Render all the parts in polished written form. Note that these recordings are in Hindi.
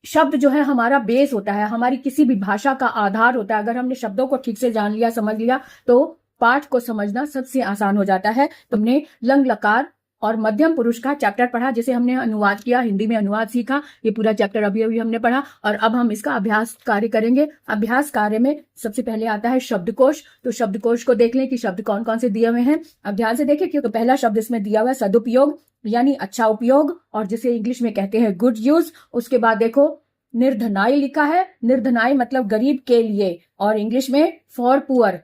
शब्द जो है हमारा बेस होता है, हमारी किसी भी भाषा का आधार होता है। अगर हमने शब्दों को ठीक से जान लिया, समझ लिया, तो पाठ को समझना सबसे आसान हो जाता है। तुमने लंग लकार और मध्यम पुरुष का चैप्टर पढ़ा, जिसे हमने अनुवाद किया, हिंदी में अनुवाद सीखा। ये पूरा चैप्टर अभी अभी हमने पढ़ा और अब हम इसका अभ्यास कार्य करेंगे। अभ्यास कार्य में सबसे पहले आता है शब्दकोश। तो शब्दकोश को देख लें कि शब्द कौन कौन से दिए हुए हैं। अब ध्यान से देखिए, क्योंकि पहला शब्द इसमें दिया हुआ है सदुपयोग, यानी अच्छा उपयोग, और जिसे इंग्लिश में कहते हैं गुड यूज। उसके बाद देखो निर्धनाई लिखा है। निर्धनाई मतलब गरीब के लिए, और इंग्लिश में फॉर पुअर।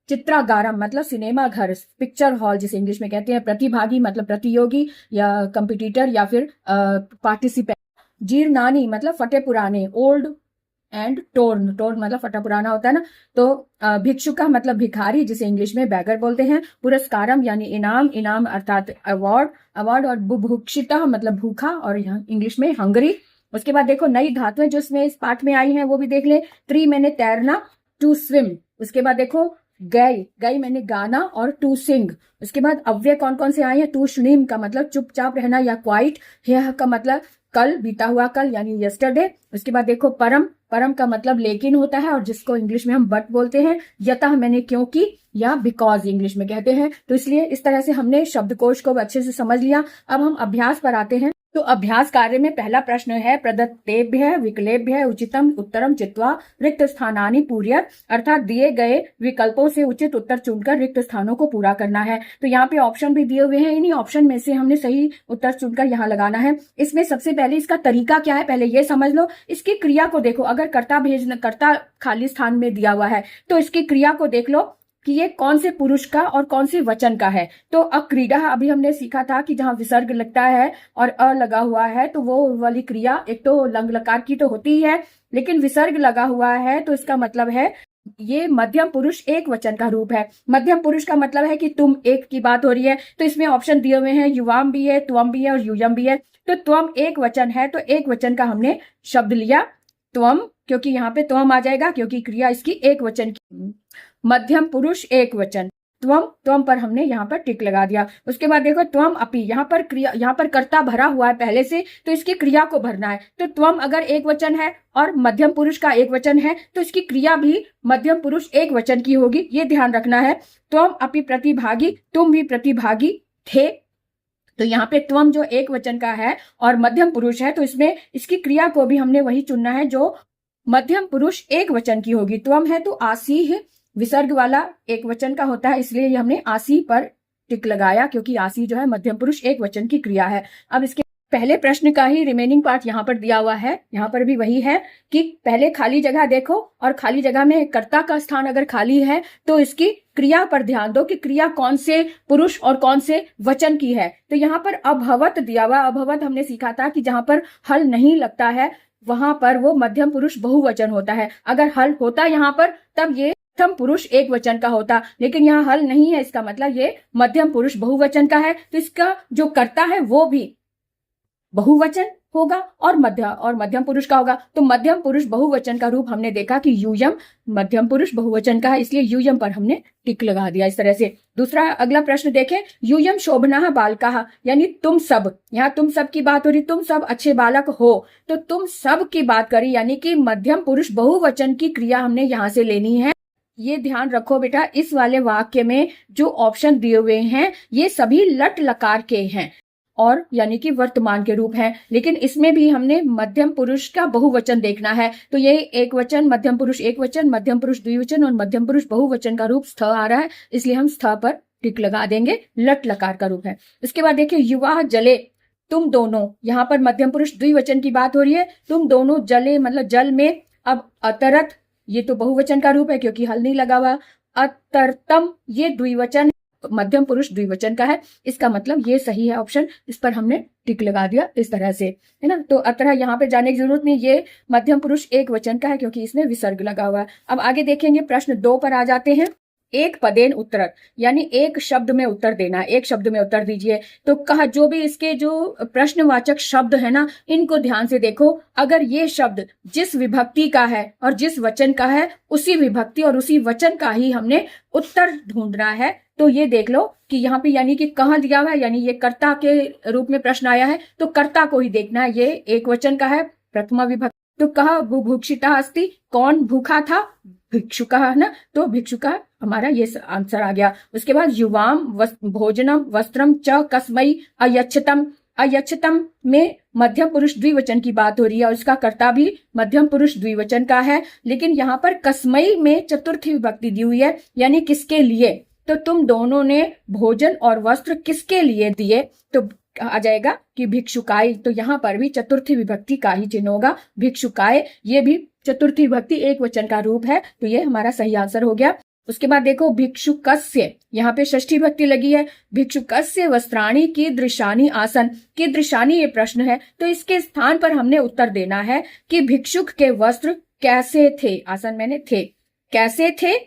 चित्रागारम मतलब सिनेमा घर, पिक्चर हॉल जिसे इंग्लिश में कहते हैं। प्रतिभागी मतलब प्रतियोगी या कंपिटिटर या फिर पार्टिसिपेंट। जीर्णानी मतलब फटे पुराने, ओल्ड एंड टोर्न। टोर्न मतलब फटा पुराना होता है ना। तो भिक्षुका मतलब भिखारी, जिसे इंग्लिश में बैगर बोलते हैं। पुरस्कारम यानी इनाम, इनाम अर्थात अवार्ड, अवार्ड। और बुभुक्षिता मतलब भूखा, और यहाँ इंग्लिश में हंगरी। उसके बाद देखो नई धातुएं जो इसमें इस पाठ में आई हैं वो भी देख ले। ट्री मैंने तैरना, टू स्विम। उसके बाद देखो गई, गई मैंने गाना, और टू सिंग। उसके बाद अव्यय कौन कौन से आए हैं। टू शून्यम का मतलब चुपचाप रहना या क्वाइट। यह का मतलब कल, बीता हुआ कल यानी यस्टरडे। उसके बाद देखो परम, परम का मतलब लेकिन होता है, और जिसको इंग्लिश में हम बट बोलते हैं। यतः मैंने क्योंकि, या बिकॉज इंग्लिश में कहते हैं। तो इसलिए इस तरह से हमने शब्दकोश को अच्छे से समझ लिया। अब हम अभ्यास पर आते हैं। तो अभ्यास कार्य में पहला प्रश्न है प्रदत्तेभ्य विकल्पेभ्य उचितम उत्तरम चित्वा रिक्त स्थानानि पूर्य, अर्थात दिए गए विकल्पों से उचित उत्तर चुनकर रिक्त स्थानों को पूरा करना है। तो यहाँ पे ऑप्शन भी दिए हुए हैं, इन्हीं ऑप्शन में से हमने सही उत्तर चुनकर यहाँ लगाना है। इसमें सबसे पहले इसका तरीका क्या है पहले ये समझ लो। इसकी क्रिया को देखो, अगर कर्ता खाली स्थान में दिया हुआ है तो इसकी क्रिया को देख लो कि ये कौन से पुरुष का और कौन से वचन का है। तो अक्रीड़ा अभी हमने सीखा था कि जहां विसर्ग लगता है और अ लगा हुआ है तो वो वाली क्रिया एक तो लंग लकार की तो होती ही है, लेकिन विसर्ग लगा हुआ है तो इसका मतलब है ये मध्यम पुरुष एक वचन का रूप है। मध्यम पुरुष का मतलब है कि तुम एक की बात हो रही है। तो इसमें ऑप्शन दिए हुए हैं, युवाम भी है, त्वम भी है और यूयम भी है। तो त्वम एक वचन है, तो एक वचन का हमने शब्द लिया त्वम, क्योंकि यहाँ पे त्वम आ जाएगा क्योंकि क्रिया इसकी एक वचन की। मध्यम पुरुष एक वचन, त्वम, त्वम पर हमने यहाँ पर टिक लगा दिया। उसके बाद देखो त्वम अपि, यहाँ पर क्रिया, यहाँ पर कर्ता भरा हुआ है पहले से, तो इसकी क्रिया को भरना है। तो त्वम अगर एक वचन है और मध्यम पुरुष का एक वचन है तो इसकी क्रिया भी मध्यम पुरुष एक वचन की होगी, ये ध्यान रखना है। त्वम अपि प्रतिभागी, तुम भी प्रतिभागी थे। तो यहाँ पे त्वम जो एक वचन का है और मध्यम पुरुष है, तो इसमें इसकी क्रिया को भी हमने वही चुनना है जो मध्यम पुरुष एक वचन की होगी। त्वम है तो आसी विसर्ग वाला एक वचन का होता है, इसलिए हमने आसी पर टिक लगाया क्योंकि आसी जो है मध्यम पुरुष एक वचन की क्रिया है। अब इसके पहले प्रश्न का ही रिमेनिंग पार्ट यहाँ पर दिया हुआ है। यहाँ पर भी वही है कि पहले खाली जगह देखो और खाली जगह में कर्ता का स्थान अगर खाली है तो इसकी क्रिया पर ध्यान दो कि क्रिया कौन से पुरुष और कौन से वचन की है। तो यहाँ पर अभवत दिया हुआ, अभवत हमने सीखा था कि जहां पर हल नहीं लगता है वहां पर वो मध्यम पुरुष बहुवचन होता है। अगर हल होता यहाँ पर तब ये मध्यम पुरुष एक वचन का होता, लेकिन यहाँ हल नहीं है, इसका मतलब ये मध्यम पुरुष बहुवचन का है। तो इसका जो कर्ता है वो भी बहुवचन होगा और मध्यम पुरुष का होगा। तो मध्यम पुरुष बहुवचन का रूप हमने देखा कि यूयम मध्यम पुरुष बहुवचन का है, इसलिए यूयम पर हमने टिक लगा दिया इस तरह से। दूसरा अगला प्रश्न देखें, यूयम शोभना बालका, यानी तुम सब, यहाँ तुम सब की बात हो रही, तुम सब अच्छे बालक हो, तो तुम सब की बात करी, यानी कि मध्यम पुरुष बहुवचन की क्रिया हमने यहाँ से लेनी है। ये ध्यान रखो बेटा, इस वाले वाक्य में जो ऑप्शन दिए हुए हैं ये सभी लट लकार के हैं और यानी कि वर्तमान के रूप हैं, लेकिन इसमें भी हमने मध्यम पुरुष का बहुवचन देखना है। तो ये एक वचन, मध्यम पुरुष एक वचन, मध्यम पुरुष द्विवचन और मध्यम पुरुष बहुवचन का रूप स्थ आ रहा है, इसलिए हम स्थ पर टिक लगा देंगे, लट लकार का रूप है। इसके बाद देखिए युवा जले, तुम दोनों, यहाँ पर मध्यम पुरुष द्विवचन की बात हो रही है। तुम दोनों जले मतलब जल में। अब अतरत ये तो बहुवचन का रूप है क्योंकि हल नहीं लगा हुआ। अतरतम ये द्विवचन, मध्यम पुरुष द्विवचन का है, इसका मतलब ये सही है ऑप्शन, इस पर हमने टिक लगा दिया इस तरह से, है ना। तो अतः यहाँ पे जाने की जरूरत नहीं, ये मध्यम पुरुष एक वचन का है क्योंकि इसमें विसर्ग लगा हुआ है। अब आगे देखेंगे, प्रश्न 2 पर आ जाते हैं। एक पदेन उत्तर, यानी एक शब्द में उत्तर देना, एक शब्द में उत्तर दीजिए। तो कहा जो भी इसके जो प्रश्नवाचक शब्द है ना, इनको ध्यान से देखो। अगर ये शब्द जिस विभक्ति का है और जिस वचन का है, उसी विभक्ति और उसी वचन का ही हमने उत्तर ढूंढना है। तो ये देख लो कि यहाँ पे यानी कि कहाँ दिया हुआ है, यानी ये कर्ता के रूप में प्रश्न आया है तो कर्ता को ही देखना है। ये एक वचन का है, प्रथमा विभक्ति, तो कह बुभुक्षिता अस्ति, कौन भूखा था? भिक्षुकः, है ना, तो भिक्षुकः हमारा ये आंसर आ गया। उसके बाद युवाम भोजनम वस्त्रम च कस्मै अयच्छतम। अयच्छतम में मध्यम पुरुष द्विवचन की बात हो रही है और इसका कर्ता भी मध्यम पुरुष द्विवचन का है, लेकिन यहाँ पर कस्मै में चतुर्थी विभक्ति दी हुई है, यानी किसके लिए। तो तुम दोनों ने भोजन और वस्त्र किसके लिए दिए, तो आ जाएगा कि भिक्षुकाय। तो यहाँ पर भी चतुर्थी विभक्ति का ही चिन्ह होगा, भिक्षुकाय, ये भी चतुर्थी विभक्ति एक वचन का रूप है, तो ये हमारा सही आंसर हो गया। उसके बाद देखो भिक्षुकस्य, यहाँ पे षष्ठी विभक्ति लगी है। भिक्षुकस्य वस्त्राणि कीदृशानि आसन। कीदृशानि ये प्रश्न है, तो इसके स्थान पर हमने उत्तर देना है कि भिक्षुक के वस्त्र कैसे थे। आसन मैंने थे, कैसे थे।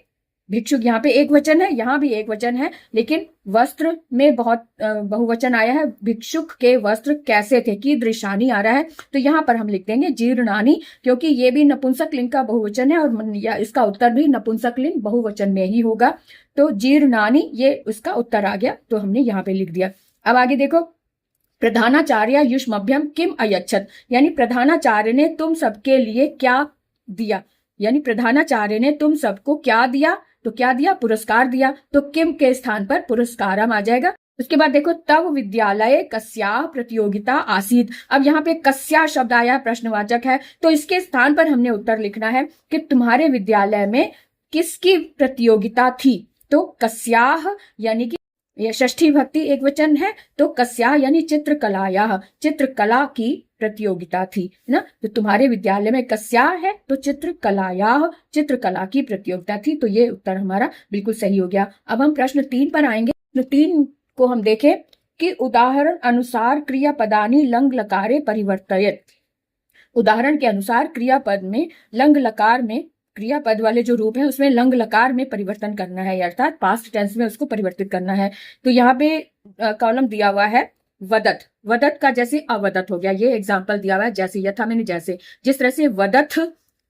भिक्षुक यहाँ पे एक वचन है, यहाँ भी एक वचन है, लेकिन वस्त्र में बहुत बहुवचन आया है। भिक्षुक के वस्त्र कैसे थे, कीदृशानि आ रहा है, तो यहाँ पर हम लिख देंगे जीर्णानि, क्योंकि ये भी नपुंसक लिंग का बहुवचन है और इसका उत्तर भी नपुंसक लिंग बहुवचन में ही होगा। तो जीर्णानि ये उसका उत्तर आ गया, तो हमने यहाँ पे लिख दिया। अब आगे देखो, प्रधानाचार्य युष्मभ्यम किम अयच्छत, यानी प्रधानाचार्य ने तुम सबके लिए क्या दिया, यानी प्रधानाचार्य ने तुम सबको क्या दिया, तो क्या दिया, पुरस्कार दिया। तो किम के स्थान पर पुरस्कारम आ जाएगा। उसके बाद देखो, तव विद्यालय कस्याः प्रतियोगिता आसीत्। अब यहाँ पे कस्या शब्द आया, प्रश्नवाचक है, तो इसके स्थान पर हमने उत्तर लिखना है कि तुम्हारे विद्यालय में किसकी प्रतियोगिता थी। तो कस्याः यानी कि ये षष्ठी भक्ति एक वचन है, तो कस्या यानी चित्रकलायाः, चित्रकला की प्रतियोगिता थी, है ना। तो तुम्हारे विद्यालय में कस्या है, तो चित्रकलायाः, चित्रकला की प्रतियोगिता थी, तो ये उत्तर हमारा बिल्कुल सही हो गया। अब हम प्रश्न 3 पर आएंगे। तो 3 को हम देखें कि उदाहरण अनुसार क्रियापदानि लंग लकारे परिवर्तयेत्। उदाहरण के अनुसार क्रियापद में लंग लकार में, क्रियापद वाले जो रूप है उसमें लंग लकार में परिवर्तन करना है, अर्थात पास्ट टेंस में उसको परिवर्तित करना है। तो यहाँ पे कॉलम दिया हुआ है वदत, वदत का जैसे अवदत हो गया, ये एग्जाम्पल दिया हुआ है, जैसे यथा मैंने जैसे, जिस तरह से वदथ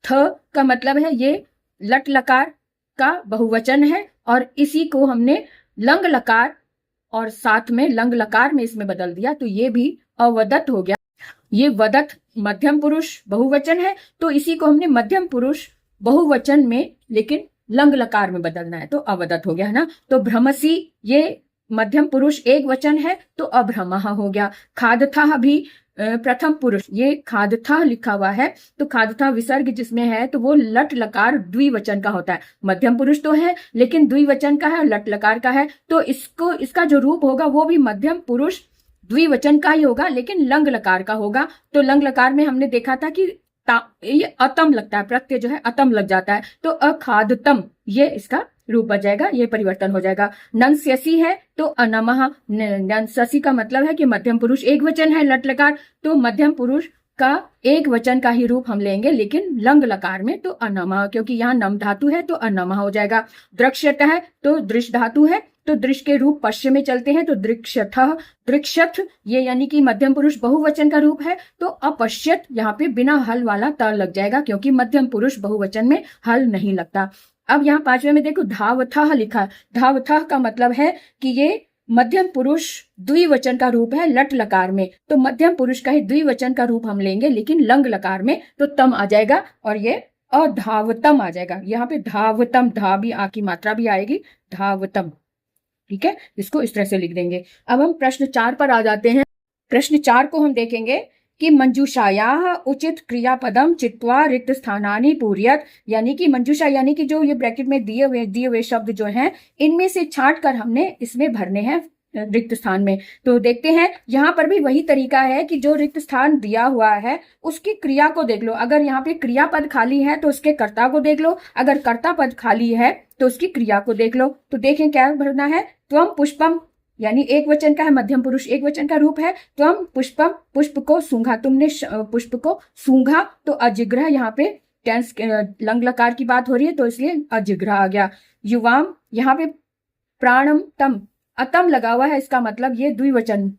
थ का मतलब है ये लट लकार का बहुवचन है और इसी को हमने लंग लकार और साथ में लंग लकार में इसमें बदल दिया, तो ये भी अवदत हो गया। ये वदत मध्यम पुरुष बहुवचन है, तो इसी को हमने मध्यम पुरुष बहुवचन में लेकिन लंग लकार में बदलना है, तो अवदत हो गया, है ना। तो भ्रमसी ये मध्यम पुरुष एक वचन है, तो अभ्रमः हो गया। खादथा भी प्रथम पुरुष, ये खादथा लिखा हुआ है, तो खादथा विसर्ग जिसमें है तो वो लट लकार द्विवचन का होता है। मध्यम पुरुष तो है लेकिन द्विवचन का है, लट लकार का है, तो इसको इसका जो रूप होगा वो भी मध्यम पुरुष द्विवचन का ही होगा, लेकिन लंग लकार का होगा। तो लंग लकार में हमने देखा था कि ये अतम लगता है, प्रत्यय जो है अतम लग जाता है, तो अखादतम ये इसका रूप बच जाएगा, ये परिवर्तन हो जाएगा। नंस्यसी है तो अनमः, नंस्यसी का मतलब है कि मध्यम पुरुष एक वचन है लट लकार, तो मध्यम पुरुष का एक वचन का ही रूप हम लेंगे, लेकिन लंग लकार में तो अनमः, क्योंकि यहाँ नम धातु है तो अनमः हो जाएगा। दृक्ष्यत है तो दृश धातु है, तो दृश्य के रूप पश्य में चलते हैं, तो दृक्षथ, दृक्षथ ये यानी कि मध्यम पुरुष बहुवचन का रूप है, तो अपश्यत यहाँ पे बिना हल वाला त लग जाएगा, क्योंकि मध्यम पुरुष बहुवचन में हल नहीं लगता। अब यहाँ 5वें में देखो धावथः लिखा, धावथः का मतलब है कि ये मध्यम पुरुष द्विवचन का रूप है लट लकार में, तो मध्यम पुरुष का ही द्विवचन का रूप हम लेंगे, लेकिन लंग लकार में तो तम आ जाएगा और ये अधावतम आ जाएगा। यहाँ पे धावतम, धा भी आ की मात्रा भी आएगी, धावतम, ठीक है, इसको इस तरह से लिख देंगे। अब हम प्रश्न 4 पर आ जाते हैं। प्रश्न 4 को हम देखेंगे कि मंजूषायाः उचित क्रियापदम चित्वा रिक्त स्थानानि पूर्यत, यानी कि मंजूषा यानी कि जो ये ब्रैकेट में दिए हुए शब्द जो हैं इनमें से छांट कर हमने इसमें भरने हैं रिक्त स्थान में। तो देखते हैं, यहाँ पर भी वही तरीका है कि जो रिक्त स्थान दिया हुआ है उसकी क्रिया को देख लो। अगर यहाँ पे क्रियापद खाली है तो उसके कर्ता को देख लो, अगर कर्ता पद खाली है तो उसकी क्रिया को देख लो। तो देखें क्या भरना है, त्वम पुष्पम यानी एक वचन का है, मध्यम पुरुष एक वचन का रूप है। त्वम पुष्पम, पुष्प को सूंघा, तुमने पुष्प को सूंघा, तो अजिग्रह, यहाँ पे टेंस लंग लकार की बात हो रही है तो इसलिए अजिग्रह आ गया। युवाम, यहाँ पे प्राणम तम, अतम लगा हुआ है, इसका मतलब ये द्विवचन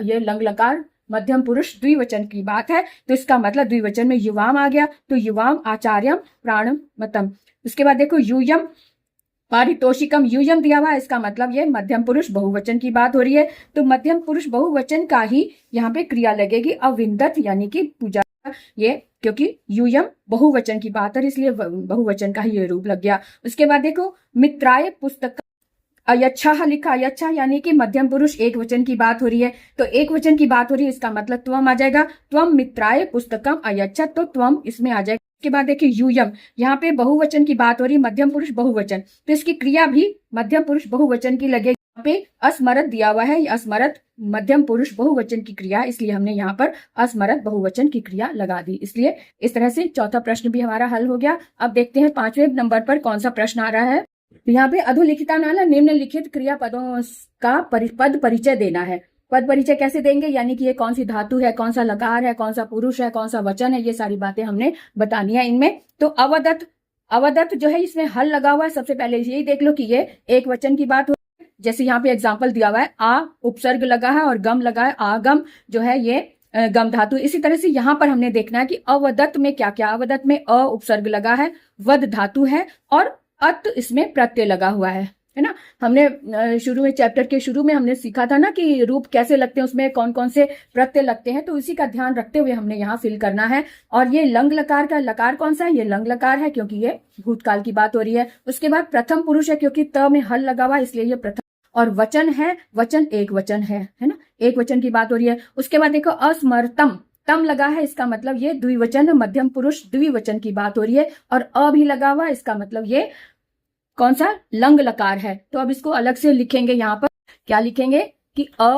ये लंग लकार मध्यम पुरुष द्विवचन की बात है, तो इसका मतलब द्विवचन में युवाम आ गया, तो युवाम आचार्यम प्राणम मतम। उसके बाद देखो यूयम पारितोषिकम, यूयम दिया हुआ है, इसका मतलब ये मध्यम पुरुष बहुवचन की बात हो रही है, तो मध्यम पुरुष बहुवचन का ही यहाँ पे क्रिया लगेगी। अविंदत यानी कि पूजा, ये क्योंकि यूयम बहुवचन की बात है, इसलिए बहुवचन का ही ये रूप लग गया। उसके बाद देखो मित्राय पुस्तक अयच्छा लिखा, अयच्छा यानी कि मध्यम पुरुष एक वचन की बात हो रही है, तो एक वचन की बात हो रही है, इसका मतलब त्वम आ जाएगा। त्वम मित्राय पुस्तकम अयच्छा, तो त्वम इसमें आ जाएगा। उसके बाद देखिए यूयम, यहाँ पे बहुवचन की बात हो रही है, मध्यम पुरुष बहुवचन, तो इसकी क्रिया भी मध्यम पुरुष बहुवचन की लगेगी। यहाँ पे अस्मरत दिया हुआ है, अस्मरत मध्यम पुरुष बहुवचन की क्रिया, इसलिए हमने यहाँ पर अस्मरत बहुवचन की क्रिया लगा दी। इसलिए इस तरह से चौथा प्रश्न भी हमारा हल हो गया। अब देखते हैं 5वें नंबर पर कौन सा प्रश्न आ रहा है। तो यहाँ पे अधोलिखिता नाला निम्नलिखित क्रियापदों का पद परिचय देना है। पद परिचय कैसे देंगे, यानी कि ये कौन सी धातु है, कौन सा लकार है, कौन सा पुरुष है, कौन सा वचन है, ये सारी बातें हमने बतानी है इनमें। तो अवदत्त, अवदत्त जो है इसमें हल लगा हुआ है। सबसे पहले यही देख लो कि ये एक वचन की बात हो, जैसे यहाँ पे एग्जाम्पल दिया हुआ है, आ उपसर्ग लगा है और गम लगा है, आगम जो है ये गम धातु। इसी तरह से यहाँ पर हमने देखना है कि अवदत्त में क्या क्या, अवदत्त में अ उपसर्ग लगा है, वद धातु है और अत इसमें प्रत्यय लगा हुआ है ना। हमने शुरू में चैप्टर के शुरू में हमने सीखा था ना कि रूप कैसे लगते हैं, उसमें कौन कौन से प्रत्यय लगते हैं, तो इसी का ध्यान रखते हुए हमने यहाँ फिल करना है। और ये लंग लकार का लकार कौन सा है, ये लंग लकार है क्योंकि ये भूतकाल की बात हो रही है। उसके बाद प्रथम पुरुष है क्योंकि त में हल लगा हुआ है, इसलिए ये प्रथम। और वचन है, वचन एक वचन है ना, एक वचन की बात हो रही है। उसके बाद देखो अस्मरतम, तम लगा है, इसका मतलब ये द्विवचन मध्यम पुरुष द्विवचन की बात हो रही है। और अ भी लगा हुआ है, इसका मतलब ये कौन सा लंग लकार है। तो अब इसको अलग से लिखेंगे, यहाँ पर क्या लिखेंगे कि अ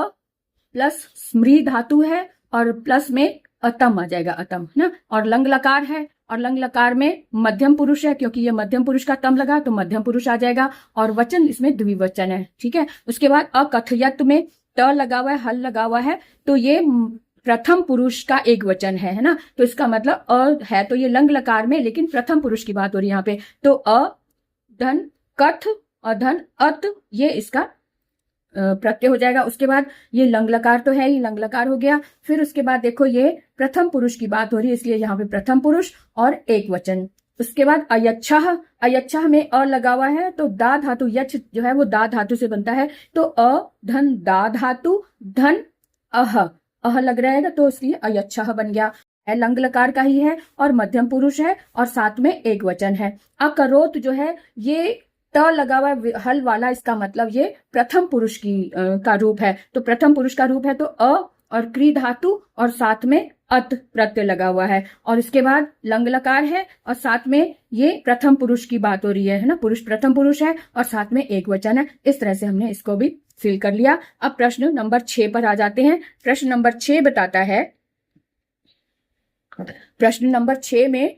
प्लस स्मृ धातु है और प्लस में अतम आ जाएगा, अतम ना। और लंग लकार है और लंग लकार में मध्यम पुरुष है, क्योंकि ये मध्यम पुरुष का तम लगा तो मध्यम पुरुष आ जाएगा। और वचन इसमें द्विवचन है, ठीक है। उसके बाद अकथयत में त लगा हुआ है, हल लगा हुआ है, तो ये प्रथम पुरुष का एक वचन है ना। तो इसका मतलब अ है, तो ये लंग लकार में, लेकिन प्रथम पुरुष की बात हो रही है यहाँ पे। तो अ धन कथ और धन अत, ये इसका प्रत्यय हो जाएगा। उसके बाद ये लंग लकार तो है ही, लंग लकार हो गया। फिर उसके बाद देखो ये प्रथम पुरुष की बात हो रही है, इसलिए यहाँ पे प्रथम पुरुष और एक वचन। उसके बाद अयच्छः, अयच्छः में अ लगा हुआ है, तो दा धातु, यच्छ जो है वो दा धातु से बनता है, तो अ धन दा धातु धन अह लग रहेगा, तो इसलिए अयच्छः बन गया। लंग लकार का ही है और मध्यम पुरुष है और साथ में एक वचन है। अकरोत जो है ये त लगा हुआ हल वाला, इसका मतलब ये प्रथम पुरुष की का रूप है। तो प्रथम पुरुष का रूप है तो अ और क्री धातु और साथ में अत प्रत्यय लगा हुआ है। और इसके बाद लंग लकार है और साथ में ये प्रथम पुरुष की बात हो रही है ना, पुरुष प्रथम पुरुष है और साथ में एक वचन है। इस तरह से हमने इसको भी फिल कर लिया। अब प्रश्न नंबर 6 पर आ जाते हैं। प्रश्न नंबर 6 बताता है, प्रश्न नंबर 6 में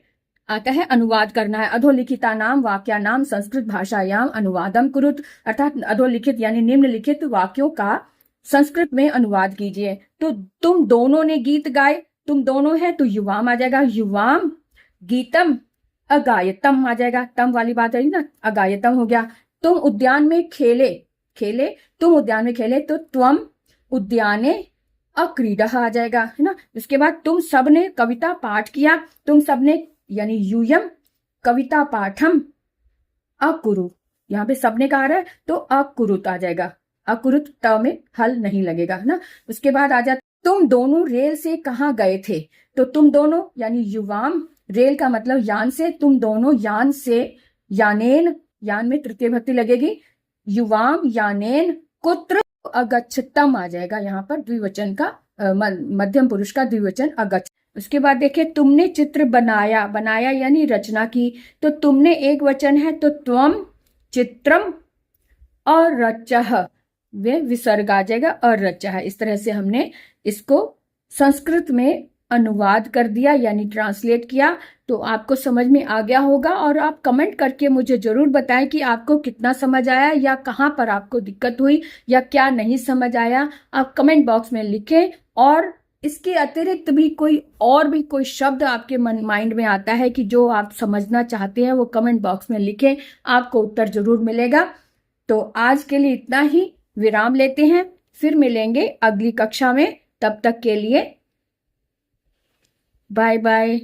आता है अनुवाद करना है। अधोलिखिता नाम वाक्या नाम संस्कृत भाषायाम अनुवादम कुरुत, अर्थात अधोलिखित यानी निम्नलिखित वाक्यों का संस्कृत में अनुवाद कीजिए। तो तुम दोनों ने गीत गाए, तुम दोनों है तो युवाम आ जाएगा, युवाम गीतम अगायतम आ जाएगा, तम वाली बात है ना, अगायतम हो गया। तुम उद्यान में खेले, खेले तुम उद्यान में खेले, तो त्वम उद्याने अक्रीडः आ जाएगा, है ना। उसके बाद तुम सबने कविता पाठ किया, तुम सबने यानी यूयम कविता पाठम अकुरु, यहाँ पे सबने कहा रहा है तो अकुरुत आ जाएगा, अकुरुत त में हल नहीं लगेगा, है ना। उसके बाद आ जाता तुम दोनों रेल से कहाँ गए थे, तो तुम दोनों यानी युवाम, रेल का मतलब यान से, तुम दोनों यान से, यानेन, यान में तृतीय भक्ति लगेगी, युवाम यानेन कुत्र अगच्छतम आ जाएगा, यहाँ पर द्विवचन का मध्यम पुरुष का द्विवचन अगच्छ। उसके बाद देखिए तुमने चित्र बनाया, बनाया यानी रचना की, तो तुमने एक वचन है तो त्वम चित्रम और रचः, वे विसर्ग आ जाएगा और रचः। इस तरह से हमने इसको संस्कृत में अनुवाद कर दिया यानी ट्रांसलेट किया। तो आपको समझ में आ गया होगा और आप कमेंट करके मुझे जरूर बताएं कि आपको कितना समझ आया या कहाँ पर आपको दिक्कत हुई या क्या नहीं समझ आया, आप कमेंट बॉक्स में लिखें। और इसके अतिरिक्त भी कोई शब्द आपके माइंड में आता है कि जो आप समझना चाहते हैं, वो कमेंट बॉक्स में लिखें, आपको उत्तर जरूर मिलेगा। तो आज के लिए इतना ही, विराम लेते हैं, फिर मिलेंगे अगली कक्षा में। तब तक के लिए बाय बाय।